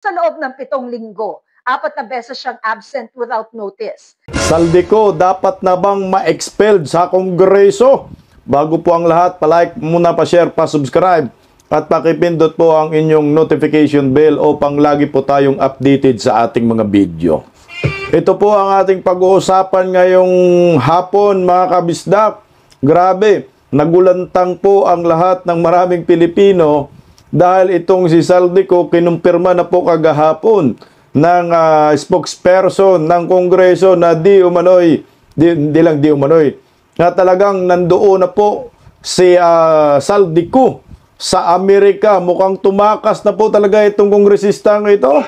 Sa loob ng 7 linggo, 4 na beses siyang absent without notice. Saldico, dapat na bang ma-expelled sa Kongreso? Bago po ang lahat, palike muna, pa-share, pa-subscribe at pakipindot po ang inyong notification bell upang lagi po tayong updated sa ating mga video. Ito po ang ating pag-uusapan ngayong hapon, mga kabisdak. Grabe, nagulantang po ang lahat ng maraming Pilipino dahil itong si Saldico kinumpirma na po kagahapon ng spokesperson ng Kongreso na di umano'y na talagang nandoon na po si Saldico sa Amerika. Mukhang tumakas na po talaga itong kongresistang ito.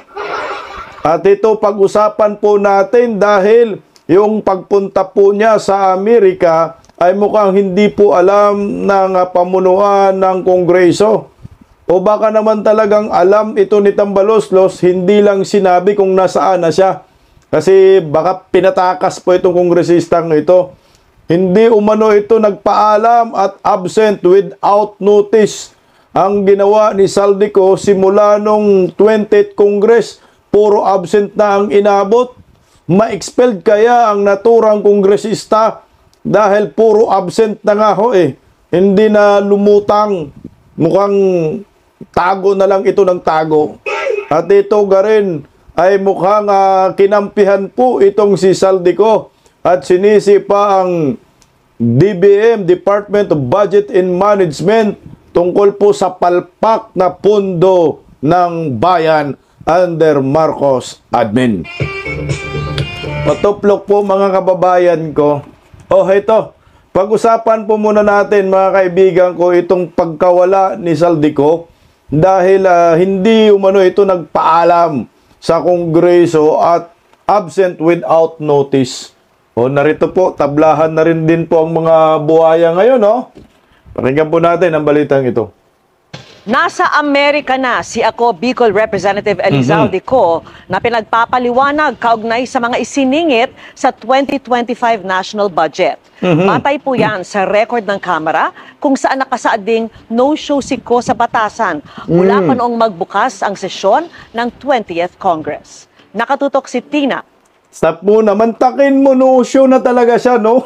At ito pag-usapan po natin dahil yung pagpunta po niya sa Amerika ay mukhang hindi po alam ng pamunuan ng Kongreso. O baka naman talagang alam ito ni Tambaloslos, hindi lang sinabi kung nasaan na siya. Kasi baka pinatakas po itong kongresistang ito. Hindi umano ito nagpaalam at absent without notice. Ang ginawa ni Saldico simula nung 20th Congress, puro absent na ang inabot. Ma-expelled kaya ang naturang kongresista dahil puro absent na nga ho eh. Hindi na lumutang. Mukhang tago na lang ito ng tago. At ito garin ay mukhang kinampihan po itong si Saldico at sinisi pa ang DBM, Department of Budget and Management, tungkol po sa palpak na pondo ng bayan under Marcos admin. Patuplok po mga kababayan ko. Oh, ito. Pag-usapan po muna natin mga kaibigan ko itong pagkawala ni Saldico dahil hindi umano ito nagpaalam sa Kongreso at absent without notice. O narito po, tablahan na rin din po ang mga buhaya ngayon, no? Pakinggan po natin ang balitang ito. Nasa Amerika na si Ako Bicol Representative Elizalde Co na pinagpapaliwanag kaugnay sa mga isiningit sa 2025 national budget. Batay po yan sa record ng Kamara kung saan nakasaad ding no-show si Co sa batasan mula pa noong magbukas ang sesyon ng 20th Congress. Nakatutok si Tina. Stop mo naman, takin mo, no-show na talaga siya, no?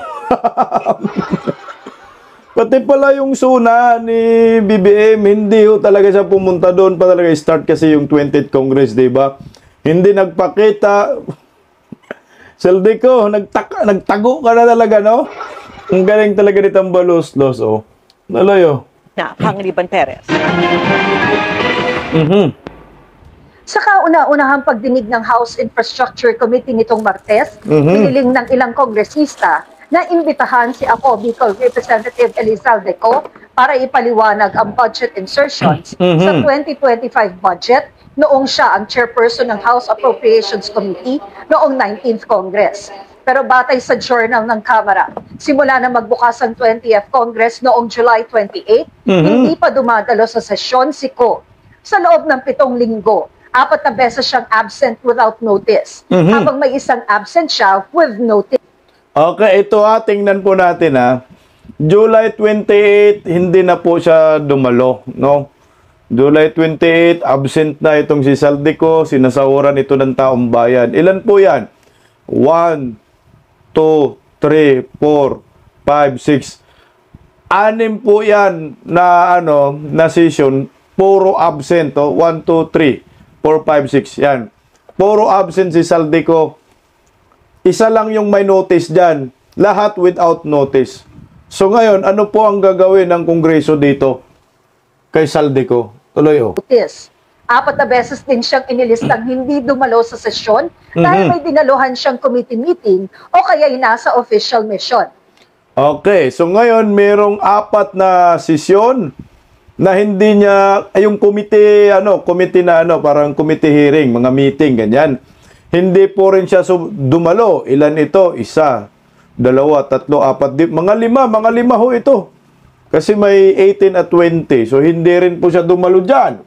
Pati pala yung suna ni BBM, hindi ho talaga siya pumunta doon pa talaga start kasi yung 20th Congress, di ba? Hindi nagpakita. Saldico, nagtago ka na talaga, no? Ang galing talaga ni Tambaloslos, oh. Naloyo. Na, Pangliban Perez. Sa kauna-unahang pagdinig ng House Infrastructure Committee nitong Martes, piniling ng ilang kongresista na imbitahan si Ako Bicol Representative Elizalde Co para ipaliwanag ang budget insertions sa 2025 budget noong siya ang chairperson ng House Appropriations Committee noong 19th Congress. Pero batay sa journal ng Kamara, simula na magbukas ang 20th Congress noong July 28, hindi pa dumadalo sa sesyon si Co. Sa loob ng 7 linggo, 4 na beses siyang absent without notice, habang may isang absent siya with notice. Okay, ito tingnan po natin July 28, hindi na po siya dumalo, no? July 28, absent na itong si Saldico, sinasahuran ito ng taong bayan. Ilan po yan? 1, 2, 3, 4, 5, 6. 6 po yan na na session, puro absent, 1, 2, 3, 4, 5, 6. Yan. Puro absent si Saldico. Isa lang yung may notice dyan. Lahat without notice. So ngayon, ano po ang gagawin ng Kongreso dito kay Saldico? Tuloy o. 4 na beses din siyang inilistang hindi dumalo sa sesyon dahil may dinaluhan siyang committee meeting o kaya'y nasa official mission. Okay, so ngayon merong 4 na sesyon na hindi niya, yung committee parang committee hearing, mga meeting, ganyan. Hindi po rin siya dumalo. Ilan ito? 1, 2, 3, 4, 5. Mga 5 ho ito. Kasi may 18 at 20. So, hindi rin po siya dumalo dyan.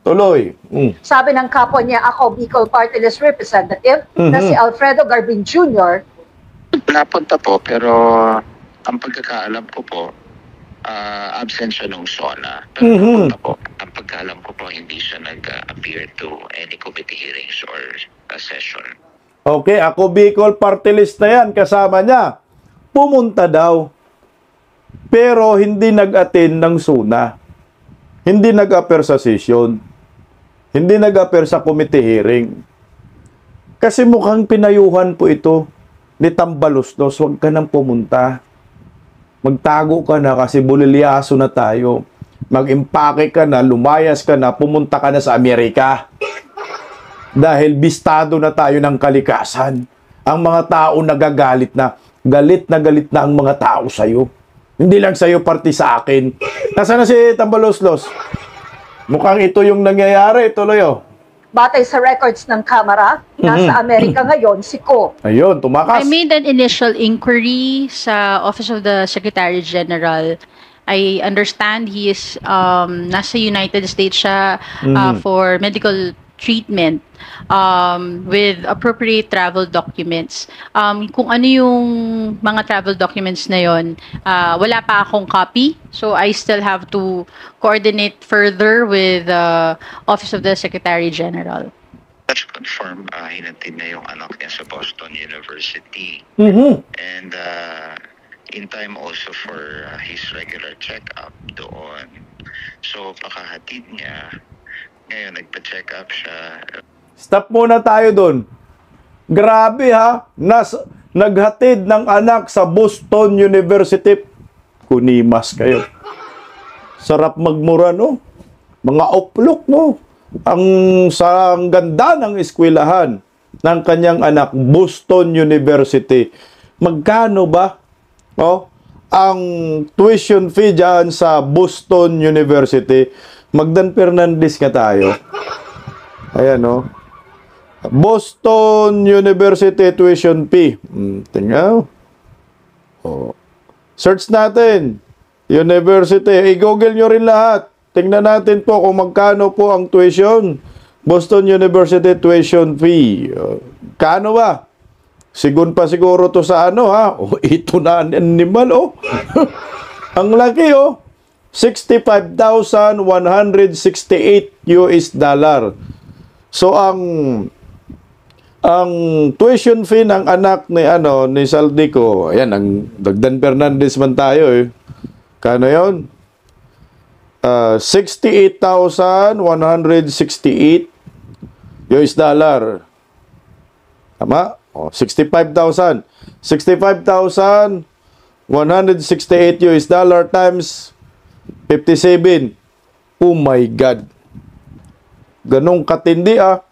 Tuloy. Sabi ng kapwa niya, Ako Bicol Party List Representative, na si Alfredo Garbin Jr. Napunta po, pero ang pagkakaalam ko po, absent siya nung SONA. Pero napunta po. pagkaalam ko po, hindi siya nag-appear to any committee hearings or session. Okay, ako Bicol party list na yan, kasama niya. Pumunta daw. Pero hindi nag-attend ng SUNA. Hindi nag-appear sa session. Hindi nag-appear sa committee hearing. Kasi mukhang pinayuhan po ito ni Tambaloslos, huwag ka nang pumunta. Magtago ka na kasi bulilyaso na tayo. Mag-impake ka na, lumayas ka na, pumunta ka na sa Amerika. Dahil bistado na tayo ng kalikasan. Ang mga tao nagagalit na. Galit na ang mga tao sa'yo. Hindi lang sa'yo, party sa akin. Nasaan na si Tambaloslos? Mukhang ito yung nangyayari. Tuloy oh. Batay sa records ng Kamara, nasa Amerika ngayon si Ko. Ayun, tumakas. I made an initial inquiry sa Office of the Secretary General. I understand he is nasa United States siya for medical treatment with appropriate travel documents. Kung ano yung mga travel documents na yon, wala pa akong copy. So I still have to coordinate further with the Office of the Secretary General. Let's confirm, hinatid na yung anak niya sa Boston University. And in time also for his regular check-up doon. So pakahatid niya, ngayon nagpa-check up siya. Stop muna tayo doon. Grabe ha. Naghatid ng anak sa Boston University. Kunimas kayo. Sarap magmura, no? Mga oplok, no? Ang ganda ng eskwelahan ng kanyang anak, Boston University. Magkano ba? Oh, ang tuition fee dyan sa Boston University. Magdan Fernandez ka tayo. Ayan, no? Boston University tuition fee. Tingnan. Oh. Search natin. University. I-google nyo rin lahat. Tingnan natin po kung magkano po ang tuition. Boston University tuition fee. Kano ba? Sigun pa siguro to sa ano ha. Oh, ito na animal oh. Ang laki oh. 65,168 US dollar. So ang tuition fee ng anak ni Saldico, ayan ang Dagdan Fernandez man tayo eh. Kano 'yon? 68,168 US dollar. Tama? Oh, 65,000. 65,168 US dollar times 57. Oh my God. Ganong katindi ah.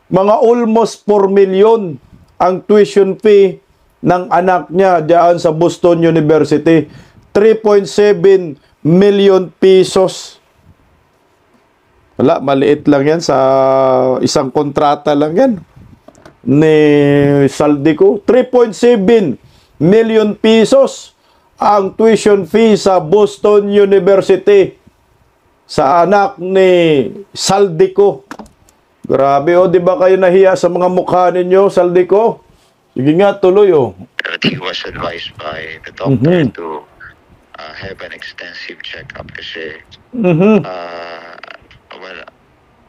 Mga almost 4 million ang tuition fee ng anak niya diyan sa Boston University. 3.7 million pesos. Wala, maliit lang yan sa isang kontrata lang yan ni Saldico. 3.7 million pesos ang tuition fee sa Boston University sa anak ni Saldico. Grabe oh, di ba kayo nahiya sa mga mukha ninyo, Saldico? Sige nga, tuloy oh. But he was advised by the doctor to have an extensive check-up kasi well,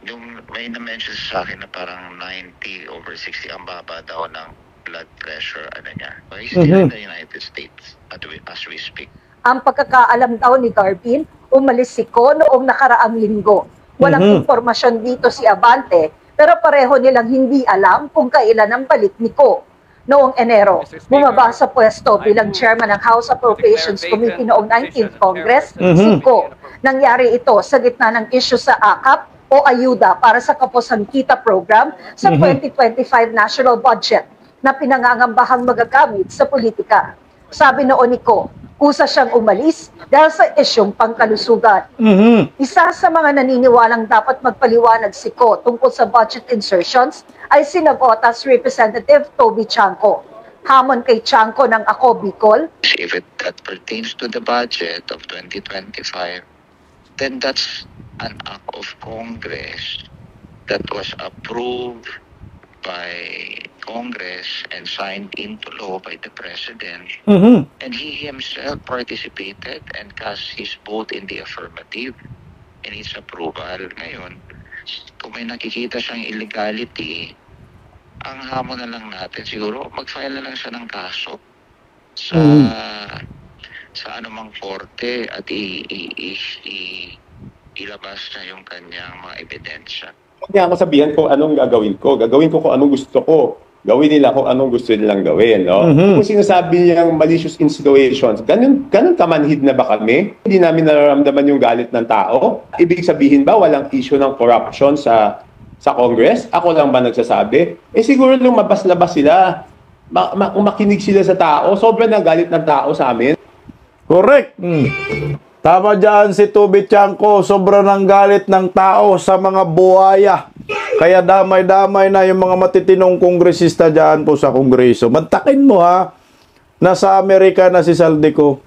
yung may na-mention sa akin na parang 90/60 ang baba daw ng blood pressure niya. He's still in the United States as we speak. Ang pagkakaalam daw ni Garvin, umalis si Ko noong nakaraang linggo. Walang impormasyon dito si Abante, pero pareho nilang hindi alam kung kailan ang balik ni Ko. Noong Enero, bumaba sa pwesto bilang chairman ng House Appropriations Committee noong 19th Congress, si Ko. Nangyari ito sa gitna ng issue sa AKAP o ayuda para sa Kapusan Kita program sa 2025 national budget na pinangangambahang magagamit sa politika. Sabi noon ni Ko, kusa siyang umalis dahil sa isyong pangkalusugan. Isa sa mga naniniwalang dapat magpaliwanag si Ko tungkol sa budget insertions ay si Navotas Representative Toby Chanco. Hamon kay Chanco ng Ako Bicol, If that pertains to the budget of 2025, then that's an act of Congress that was approved by Congress and signed into law by the President. And he himself participated and cast his vote in the affirmative. and its approval. Ngayon, kung may nakikita siyang illegality, ang hamon na lang natin siguro, mag-file na lang siya ng kaso sa anumang korte at ilabas na yung kanyang mga ebidensya. Hindi ako sabihan kung anong gagawin ko. Gagawin ko kung anong gusto ko. Gawin nila kung anong gusto nilang gawin. No? Kung sinasabi niyang malicious insinuations, ganun kamanhid na ba kami? Hindi namin nararamdaman yung galit ng tao? Ibig sabihin ba walang issue ng corruption sa Congress? Ako lang ba nagsasabi? Siguro lumabas-labas sila. Makinig sila sa tao. Sobrang nagalit ng tao sa amin. Correct. Tama dyan si Toby Chanco, sobrang ng galit ng tao sa mga buhaya. Kaya damay-damay na yung mga matitinong kongresista dyan po sa Kongreso. Mantakin mo ha, nasa Amerika na si Saldico.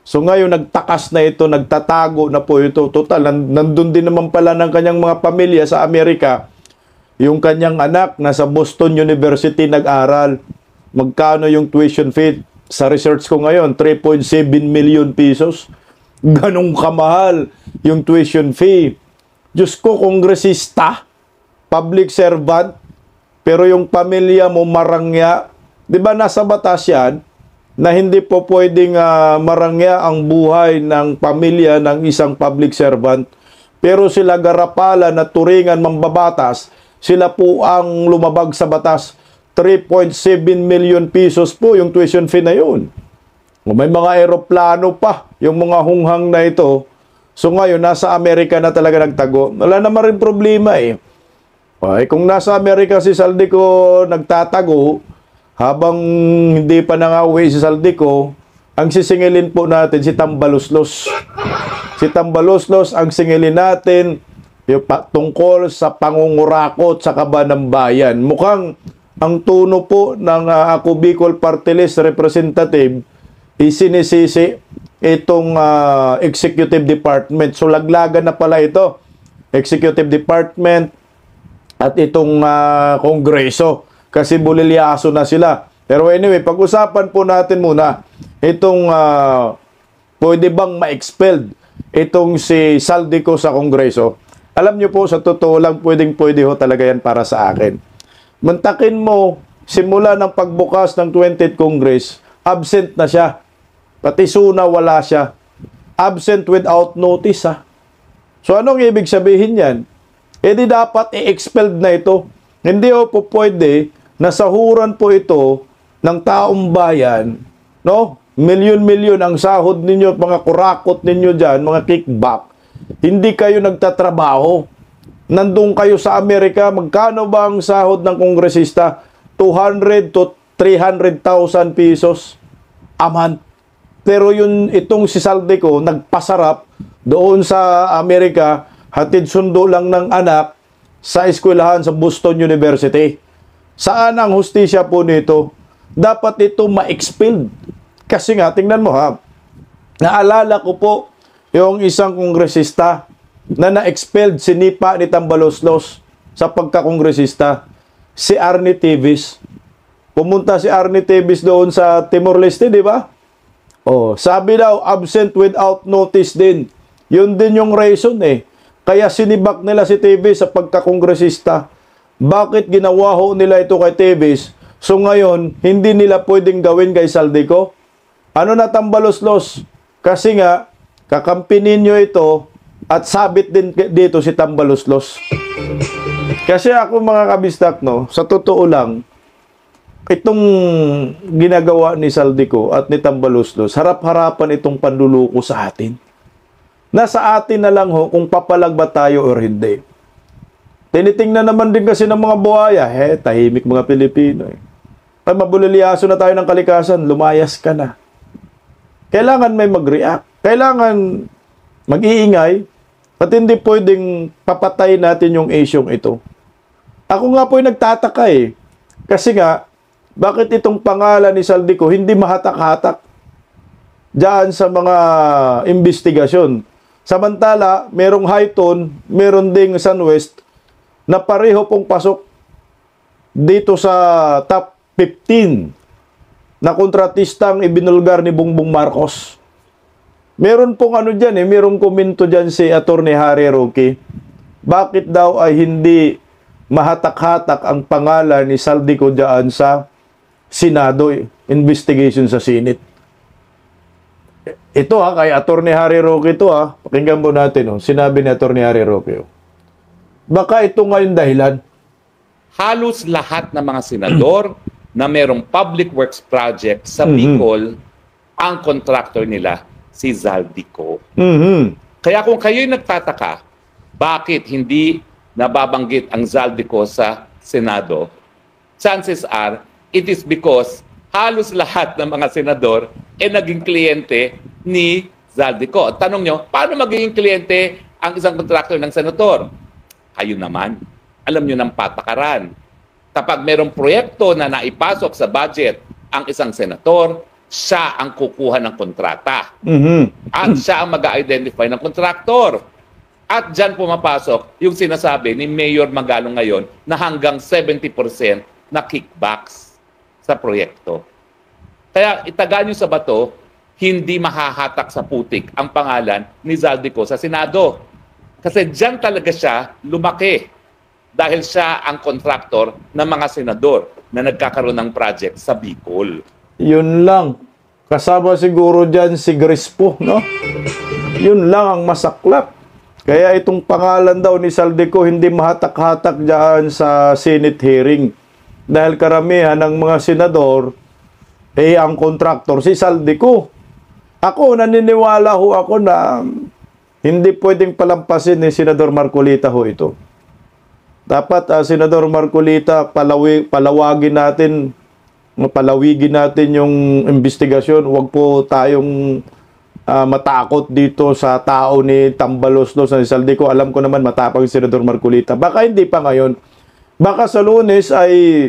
So ngayon nagtakas na ito, nagtatago na po ito. Total, nandun din naman pala ng kanyang mga pamilya sa Amerika. Yung kanyang anak nasa Boston University nag-aral. Magkano yung tuition fee? Sa research ko ngayon, 3.7 million pesos. Ganong kamahal yung tuition fee. Diyos ko, kongresista, public servant, pero yung pamilya mo marangya. Di ba nasa batas yan na hindi po pwedeng marangya ang buhay ng pamilya ng isang public servant. Pero sila garapala na turingan mambabatas, sila po ang lumabag sa batas. 3.7 million pesos po yung tuition fee na yun. May mga aeroplano pa, yung mga hunghang na ito. So ngayon, nasa Amerika na talaga nagtago. Wala naman rin problema eh. Ay, kung nasa Amerika si Saldico nagtatago, habang hindi pa nangauwi si Saldico, ang sisingilin po natin si Tambaloslos. Si Tambaloslos ang singilin natin yung tungkol sa pangungurakot sa kaba ng bayan. Mukhang ang tono po ng Ako Bicol Party List Representative isinisisi itong executive department. So laglagan na pala ito. Executive department at itong kongreso. Kasi bulilyaso na sila. Pero anyway, pag-usapan po natin muna itong pwede bang ma-expelled itong si Saldico sa kongreso. Alam nyo po, sa totoo lang, pwede ho talaga yan para sa akin. Mantakin mo, simula ng pagbukas ng 20th Congress, absent na siya. Pati suna wala siya. Absent without notice ha. So anong ibig sabihin yan? Di dapat i-expelled na ito. Hindi po pwede na sahuran po ito ng taong bayan. No? Milyon-milyon ang sahod ninyo, mga kurakot ninyo dyan, mga kickback. Hindi kayo nagtatrabaho. Nandun kayo sa Amerika, magkano ba ang sahod ng kongresista? 200 to 300,000 pesos a month. Pero itong si Saldico, nagpasarap doon sa Amerika, hatid sundo lang ng anak sa eskwelahan sa Boston University. Saan ang hustisya po nito? Dapat ito ma-expelled. Kasi nga, tingnan mo ha, naalala ko po yung isang kongresista na na-expelled, sinipa ni Tambaloslos sa pagkakongresista, si Arnie Teves. Pumunta si Arnie Teves doon sa Timor-Leste, di ba? Oh, sabi daw, absent without notice din. Yun din yung reason eh. Kaya sinibak nila si Teves sa pagkakongresista. Bakit ginawa ho nila ito kay Teves? So ngayon, hindi nila pwedeng gawin kay Saldico? Ano na Tambaloslos? Kasi nga, kakampinin nyo ito at sabit din dito si Tambaloslos. Kasi ako mga kabistak, no, sa totoo lang, itong ginagawa ni Saldico at ni Tambaloslos, harap-harapan itong panluluko sa atin. Nasa atin na lang ho kung papalag ba tayo or hindi. Tinitingnan naman din kasi ng mga buhaya, tahimik mga Pilipino. Ay, mabulilyaso na tayo ng kalikasan, lumayas ka na. Kailangan may mag-react. Kailangan mag-iingay at hindi pwedeng papatay natin yung isyong ito. Ako nga po ay nagtataka eh. Kasi nga, bakit itong pangalan ni Saldico hindi mahatak-hatak diyan sa mga investigasyon? Samantala, merong Highton, meron ding Sunwest na pareho pong pasok dito sa top 15 na kontratistang ibinulgar ni Bongbong Marcos. Meron pong ano dyan merong komento dyan si Attorney Harry Roque. Bakit daw ay hindi mahatak-hatak ang pangalan ni Saldico dyan sa Senado, investigation sa Senate? Ito kay Attorney Harry Roque ito pakinggan mo natin sinabi ni Attorney Harry Roque. Baka ito nga yung dahilan. Halos lahat ng mga senador na merong public works project sa Bicol, ang contractor nila si Zaldico. Kaya kung kayo'y nagtataka, bakit hindi nababanggit ang Zaldico sa Senado, chances are, it is because halos lahat ng mga senador naging kliyente ni Zaldico. Tanong nyo, paano magiging kliyente ang isang contractor ng senador? Kayo naman, alam nyo ng patakaran. Kapag merong proyekto na naipasok sa budget ang isang senator, siya ang kukuha ng kontrata. At siya ang mag-identify ng kontraktor. At dyan pumapasok yung sinasabi ni Mayor Magalong ngayon na hanggang 70% na kickbacks sa proyekto. Kaya itaga nyo sa bato, hindi mahahatak sa putik ang pangalan ni Zaldico sa Senado. Kasi dyan talaga siya lumaki. Dahil siya ang kontraktor ng mga senador na nagkakaroon ng project sa Bicol. Yun lang. Kasama siguro dyan si Grispo, no? Yun lang ang masaklap. Kaya itong pangalan daw ni Saldico hindi mahatak-hatak dyan sa Senate hearing. Dahil karamihan ng mga senador, ang kontraktor si Saldico. Ako, naniniwala ako na hindi pwedeng palampasin ni Senador Marcolita ito. Dapat, Senador Marcolita, palawigin natin yung investigasyon. Huwag po tayong matakot dito sa tao ni Tambaloslos na si Saldico. Alam ko naman matapang si Senador Marcolita. Baka hindi pa ngayon. Baka sa Lunes ay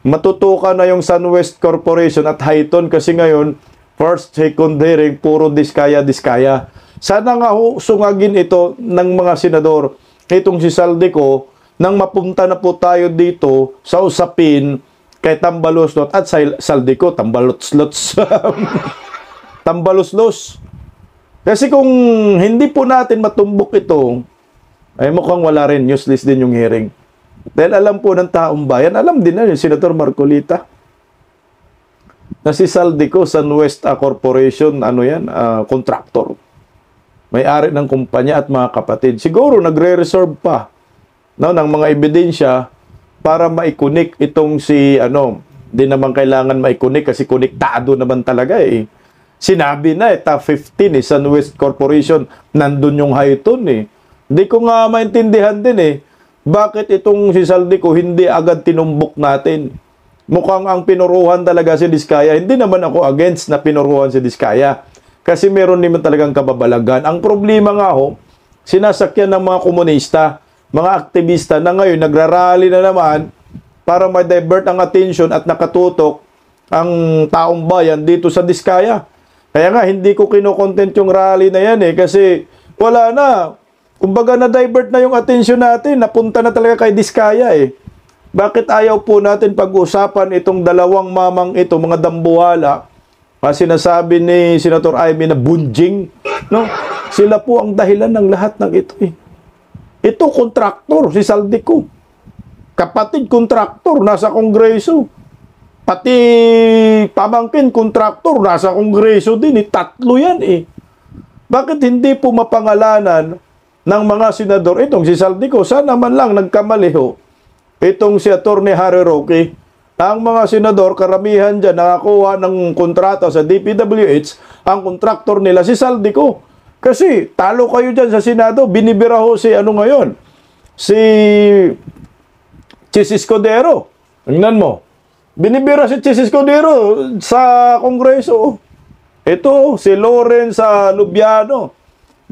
matutukan na yung SunWest Corporation at Highton kasi ngayon, first, second hearing, puro diskaya. Sana nga sungagin ito ng mga senador. Itong si Saldico, nang mapunta na po tayo dito sa usapin kay Tambaloslos at Saldico, Tambaloslos. Tambaloslos. Kasi kung hindi po natin matumbok ito, ay mukhang wala rin, useless din yung hearing. Dahil alam po ng taong bayan, alam din na yung Senator Marcolita, na si Saldico, SunWest Corporation, contractor. May-ari ng kumpanya at mga kapatid. Siguro nagre-reserve pa ng mga ebidensya para maikunik itong si di naman kailangan maikunik kasi konektado naman talaga Sinabi na top 15 SunWest Corporation, nandun yung Highton Hindi ko nga maintindihan din bakit itong si Saldico hindi agad tinumbok natin. Mukhang ang pinuruhan talaga si Diskaya. Hindi naman ako against na pinuruhan si Diskaya. Kasi meron naman talagang kababalagan. Ang problema nga sinasakyan ng mga komunista, mga aktivista na ngayon nagrarally na naman para ma-divert ang attention at nakatutok ang taong bayan dito sa Diskaya. Kaya nga hindi ko kino-content yung rally na yan kasi wala na. Kumbaga na-divert na yung attention natin, napunta na talaga kay Diskaya Bakit ayaw po natin pag-usapan itong dalawang mamang ito, mga dambuhala? Sinasabi ni Senator Amy na bunjing, no? Sila po ang dahilan ng lahat ng ito Ito, kontraktor, si Saldico. Kapatid, kontraktor, nasa Kongreso. Pati pamangkin, kontraktor, nasa Kongreso din. Tatlo yan Bakit hindi po mapangalanan ng mga senador itong si Saldico? Sana man lang nagkamali itong si Attorney Harry Roque. Ang mga senador, karamihan dyan, nakakuha ng kontrata sa DPWH, ang kontraktor nila si Saldico. Kasi talo kayo dyan sa Senado, binibira si ngayon? Si Chis Escudero. Tingnan mo. Binibira si Chis Escudero sa Kongreso. Ito, si Lawrence Lubiano.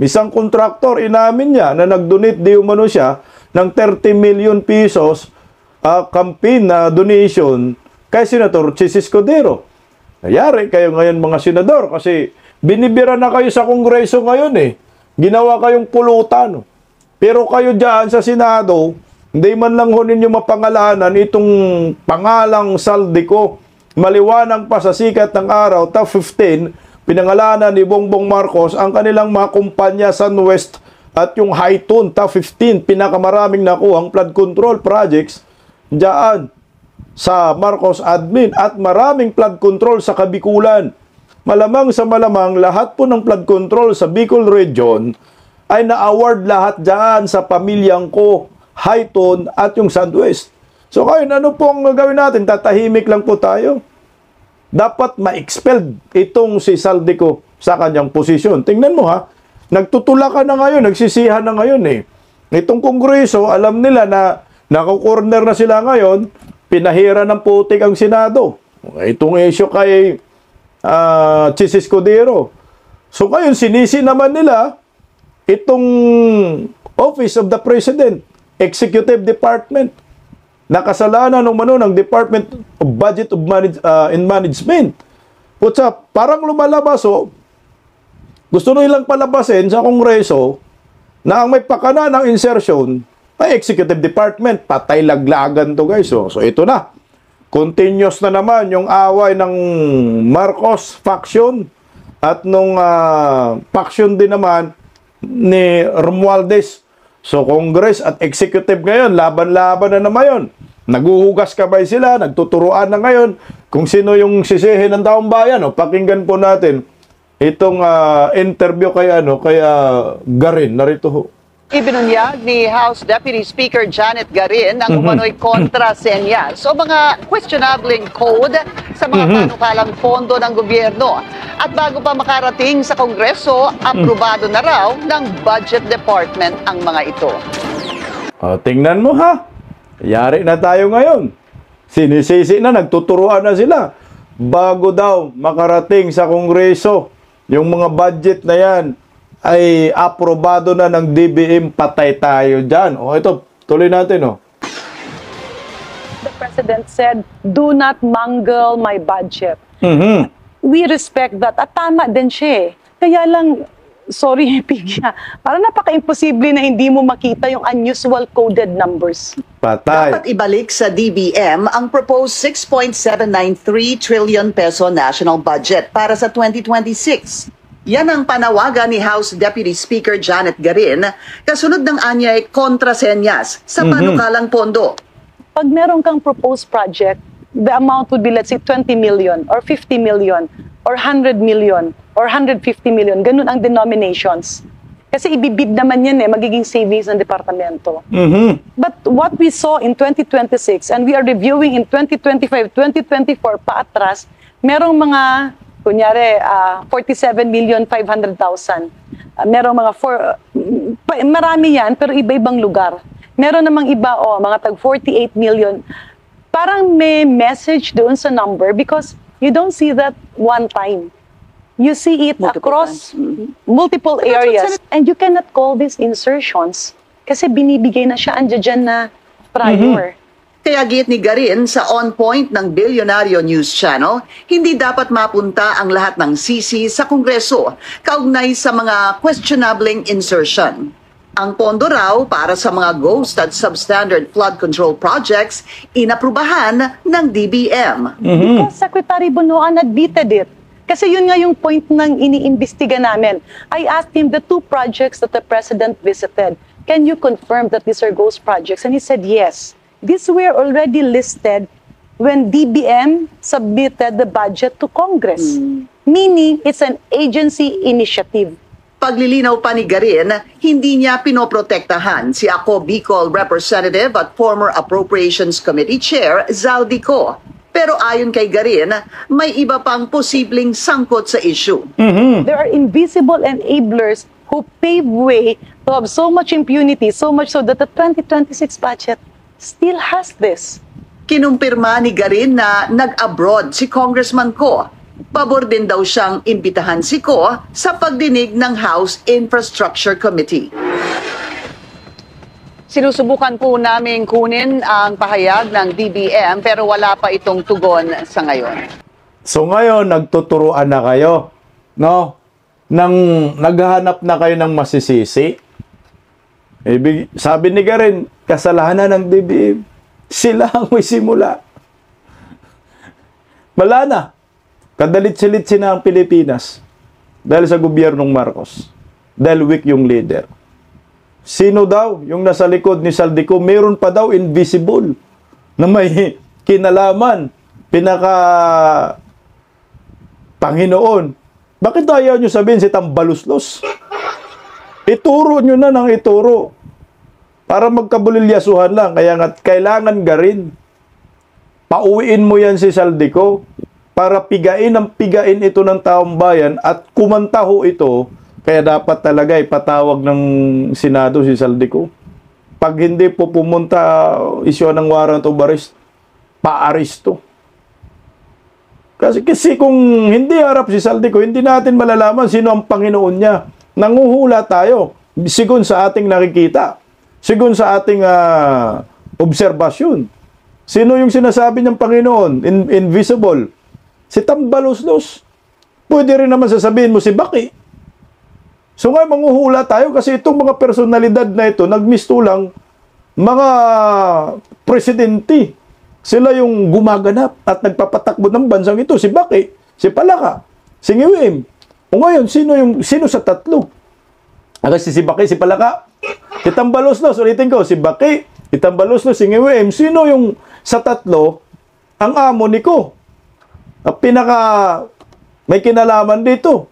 Isang kontraktor, inamin niya na nag-donate di umano siya ng 30 million pesos campaign na donation kay Senator Chis Escudero. Nayari kayo ngayon mga senador kasi binibira na kayo sa Kongreso ngayon Ginawa kayong pulutan. Pero kayo dyan sa Senado, hindi man lang ninyo mapangalanan itong pangalang Saldico. Maliwanag pa sa sikat ng araw, top 15, pinangalanan ni Bongbong Marcos ang kanilang mga kumpanya Sunwest at yung Highton, top 15, pinakamaraming nakuhang flood control projects diyan sa Marcos admin at maraming flood control sa Kabikulan. Malamang sa malamang, lahat po ng flood control sa Bicol Region ay na-award lahat diyan sa pamilyang ko, Highton at yung Southwest. So ngayon, ano pong gagawin natin? Tatahimik lang po tayo. Dapat ma-expelled itong si Zaldico sa kanyang posisyon. Tingnan mo ha, nagtutulakan na ngayon, nagsisihan na ngayon eh. Itong Kongreso, alam nila na nakakorner na sila ngayon, pinahira ng putik ang Senado. Itong issue kay Chis Escudero. So ngayon, sinisi naman nila itong Office of the President, Executive Department, nakasalanan ng Department of Budget and Management. Putsa, parang lumalabas gusto nilang palabasin sa Kongreso na ang may pakana ng insertion ay Executive Department. Patay laglagan to guys. So ito na. Continuous na naman yung away ng Marcos faction at nung faction din naman ni Romualdez. So Congress at Executive ngayon, laban-laban na naman yun. Naguhugas kamay sila, nagtuturuan na ngayon kung sino yung sisihin ng taong bayan. Pakinggan po natin itong interview kay Garin. Narito ho. Ibinunyag ni House Deputy Speaker Janet Garin ang umano'y kontra-senyas. So mga questionable code sa mga panukalang pondo ng gobyerno. At bago pa makarating sa Kongreso, aprobado na raw ng Budget Department ang mga ito. Tingnan mo ha. Yari na tayo ngayon. Sinisisi na, nagtuturuan na sila. Bago daw makarating sa Kongreso, yung mga budget na yan ay aprobado na ng DBM, patay tayo dyan. Ito, tuloy natin. The President said, do not mangle my budget. We respect that. At tama din siya. Kaya lang, sorry, Pigya, parang napaka-imposible na hindi mo makita yung unusual coded numbers. Patay. Dapat ibalik sa DBM ang proposed 6.793 trillion peso national budget para sa 2026. Yan ang panawagan ni House Deputy Speaker Janet Garin kasunod ng anyay kontrasenyas sa panukalang pondo. Pag meron kang proposed project, the amount would be, let's say, 20 million or 50 million or 100 million or 150 million. Ganun ang denominations. Kasi ibibid naman yan magiging savings ng departamento. But what we saw in 2026 and we are reviewing in 2025, 2024 paatras, merong mga, kunyari, 47,500,000. Merong mga, marami yan, pero iba-ibang lugar. Meron namang iba, mga tag 48 million. Parang may message doon sa number because you don't see that one time. You see it across multiple areas. And you cannot call these insertions kasi binibigay na siya andyan na prior. Kaya git ni Garin sa On Point ng Bilyonaryo News Channel, hindi dapat mapunta ang lahat ng sisi sa Kongreso kaugnay sa mga questionable insertion. Ang pondo raw para sa mga ghost at substandard flood control projects inaprubahan ng DBM. Because Secretary Bunoan admitted it. Kasi yun nga yung point ng iniimbestiga namin. I asked him the 2 projects that the President visited. Can you confirm that these are ghost projects? And he said yes. These were already listed when DBM submitted the budget to Congress. Meaning, it's an agency initiative. Paglilinaw pa ni Garin, hindi niya pinoprotektahan si Ako Bicol Representative at former Appropriations Committee Chair Zaldico. Pero ayon kay Garin, may iba pang posibleng sangkot sa issue. There are invisible enablers who pave way to have so much impunity, so much so that the 2026 budget still has this. Kinumpirma ni Garin na nag-abroad si Congressman Ko. Pabor din daw siyang imbitahan si Ko sa pagdinig ng House Infrastructure Committee. Sinusubukan po namin kunin ang pahayag ng DBM pero wala pa itong tugon sa ngayon. So ngayon, nagtuturuan na kayo, no? Naghahanap na kayo ng masisisi. Sabi ni Garin, kasalanan ng DBM. Sila ang may simula. Wala na. Kadalit-silitsin na ang Pilipinas. dahil sa gobyernong Marcos. Dahil weak yung leader. Sino daw yung nasa likod ni Saldico? Meron pa daw invisible na may kinalaman, pinaka Panginoon. Bakit ayaw nyo sabihin si Tambaluslos? Ituro nyo na ng ituro. Para magkabulilyasuhan lang. Kaya nga, kailangan garin. Pauwiin mo yan si Saldico para pigain ito ng taong bayan at kumantaho ito. Kaya dapat talaga ipatawag ng Senado si Saldico. Pag hindi po pumunta, isyo ng warrant of arrest, pa-aristo. Kasi kung hindi harap si Saldico, hindi natin malalaman sino ang Panginoon niya. Nanguhula tayo, sigun sa ating nakikita, sigun sa ating obserbasyon. Sino yung sinasabi niyang Panginoon? Invisible. Si Tambaluslos. Pwede rin naman sasabihin mo si Baki. So ngayon, manguhula tayo kasi itong mga personalidad na ito, nagmistulang mga presidente. Sila yung gumaganap at nagpapatakbo ng bansang ito. Si Baki, si Palaka, si Ngiwim. O ngayon, sino sa tatlo? Kasi si Baki, si Palaka, si Tambaluslos, ulitin ko, si Baki, si Tambaluslos, si Ngiwim. Sino yung sa tatlo ang amo ni ko? Ang pinaka may kinalaman dito.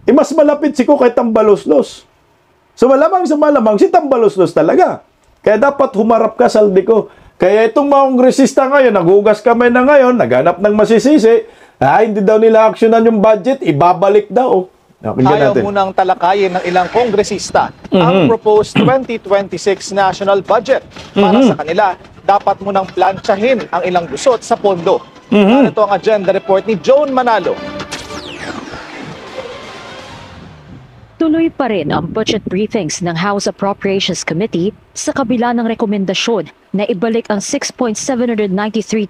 Mas malapit si ko kay Tambaluslos. So malamang si Tambaluslos talaga. Kaya dapat humarap ka, Saldico. Kaya itong mga kongresista ngayon, naghugas kamay na ngayon, naghanap ng masisisi, hindi daw nila aksyonan yung budget, ibabalik daw. Ayaw munang talakayin ng ilang kongresista ang proposed 2026 national budget. Para sa kanila, dapat munang plantsahin ang ilang gusot sa pondo. Ito ang agenda report ni Joan Manalo. Tuloy pa rin ang budget briefings ng House Appropriations Committee sa kabila ng rekomendasyon na ibalik ang 6.793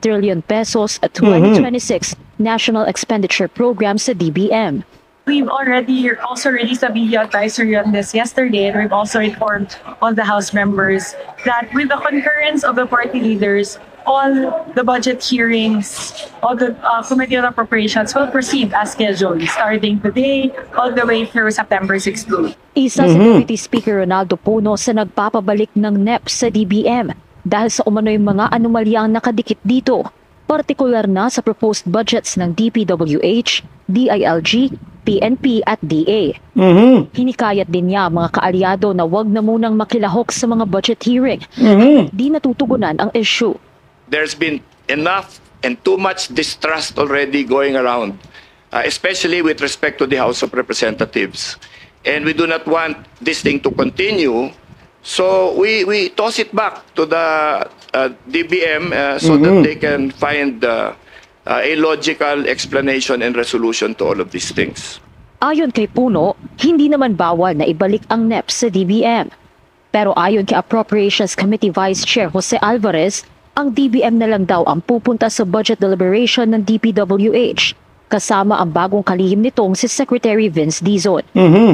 trillion pesos at 2026 National Expenditure Program sa DBM. We've already also released a media advisory on this yesterday, and we've also informed all the House members that with the concurrence of the party leaders, all the budget hearings, all the Committee on Appropriations will proceed as scheduled, starting today all the way through September 16. Isa si Committee Speaker Ronaldo Puno sa nagpapabalik ng NEP sa DBM dahil sa umano'y mga anomalyang nakadikit dito, partikular na sa proposed budgets ng DPWH, DILG, PNP at DA. Hinikayat din niya mga kaalyado na wag na munang makilahok sa mga budget hearing. Di natutugunan ang issue. There's been enough and too much distrust already going around, especially with respect to the House of Representatives. And we do not want this thing to continue. So we toss it back to the DBM so that they can find a logical explanation and resolution to all of these things. Ayon kay Puno, hindi naman bawal na ibalik ang NEP sa DBM. Pero ayon kay Appropriations Committee Vice Chair Jose Alvarez, ang DBM na lang daw ang pupunta sa budget deliberation ng DPWH, kasama ang bagong kalihim nitong si Secretary Vince Dizon.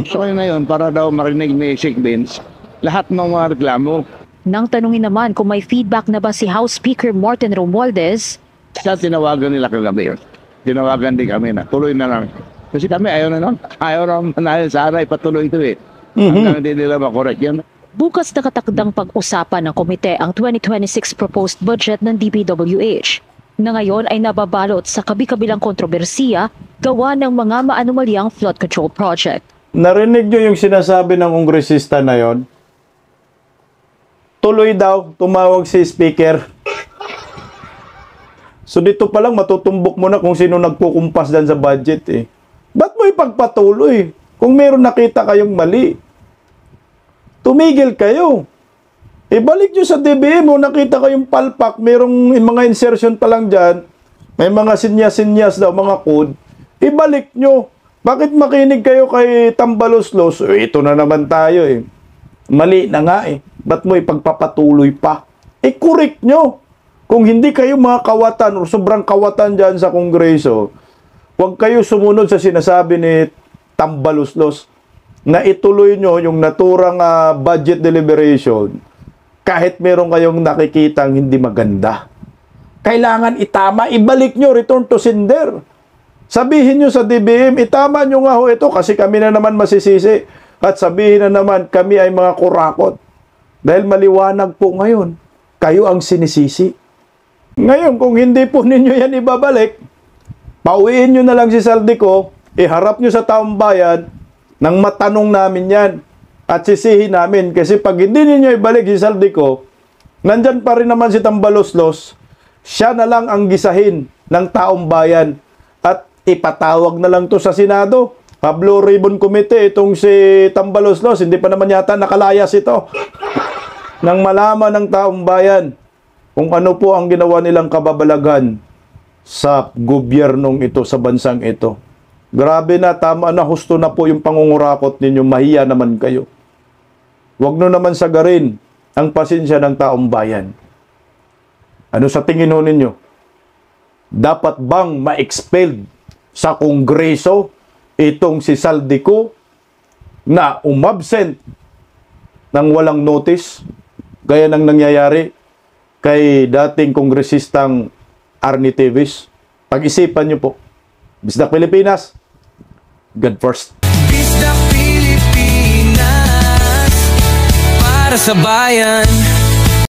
So ngayon, para daw marinig ni Sheikh Vince, lahat ng mga reklamo. Nang tanungin naman kung may feedback na ba si House Speaker Martin Romualdez, siya tinawagan nila kagabi. Tinawagan din kami na tuloy na lang. Kasi kami ayaw na nun. Ayaw na manahil sa aray, patuloy ito eh. Hanggang hindi nila makorek yan. Bukas nakatakdang pag-usapan ng komite ang 2026 proposed budget ng DPWH na ngayon ay nababalot sa kabi-kabilang kontrobersiya gawa ng mga maanomalyang flood control project. Narinig nyo yung sinasabi ng kongresista na yon? Tuloy daw, tumawag si speaker. So dito pa lang matutumbok mo na kung sino nagkukumpas dan sa budget eh. Ba't mo ipagpatuloy? Kung meron nakita kayong mali, tumigil kayo. Ibalik nyo sa DBM mo, nakita kayong palpak, merong mga insertion pa lang dyan, may mga sinyas-sinyas daw, mga code, ibalik nyo. Bakit makinig kayo kay Tambaluslos? Ito na naman tayo eh. Mali na nga eh. Ba't mo ipagpapatuloy pa? Correct nyo. Kung hindi kayo mga kawatan o sobrang kawatan dyan sa Kongreso, huwag kayo sumunod sa sinasabi ni Tambaluslos na ituloy nyo yung naturang budget deliberation kahit meron kayong nakikitang hindi maganda. Kailangan itama, ibalik nyo, return to sender. Sabihin nyo sa DBM, itama nyo nga ho ito kasi kami na naman masisisi. At sabihin na naman, kami ay mga kurakot. Dahil maliwanag po ngayon, kayo ang sinisisi. Ngayon, kung hindi po ninyo yan ibabalik, pauwiin nyo na lang si Saldico, iharap nyo sa taong bayan, nang matanong namin yan. At sisihin namin. Kasi pag hindi ninyo ibalik si Saldico, nandyan pa rin naman si Tambaloslos, siya na lang ang gisahin ng taong bayan. At ipatawag na lang to sa Senado. Blue Ribbon Committee, itong si Tambaloslos, hindi pa naman yata nakalayas ito. Nang malaman ng taong bayan kung ano po ang ginawa nilang kababalaghan sa gobyernong ito, sa bansang ito. Grabe na, tama na, husto na po yung pangungurakot ninyo, mahiya naman kayo. Huwag nyo naman sagarin ang pasensya ng taong bayan. Ano sa tingin ho ninyo? Dapat bang ma-expelled sa Kongreso itong si Saldico na umabsent ng walang notice gaya ng nangyayari kay dating kongresistang Arnie Teves? Pag-isipan nyo po. Bisdak Pilipinas, God first. Bisdak Pilipinas, para sa bayan.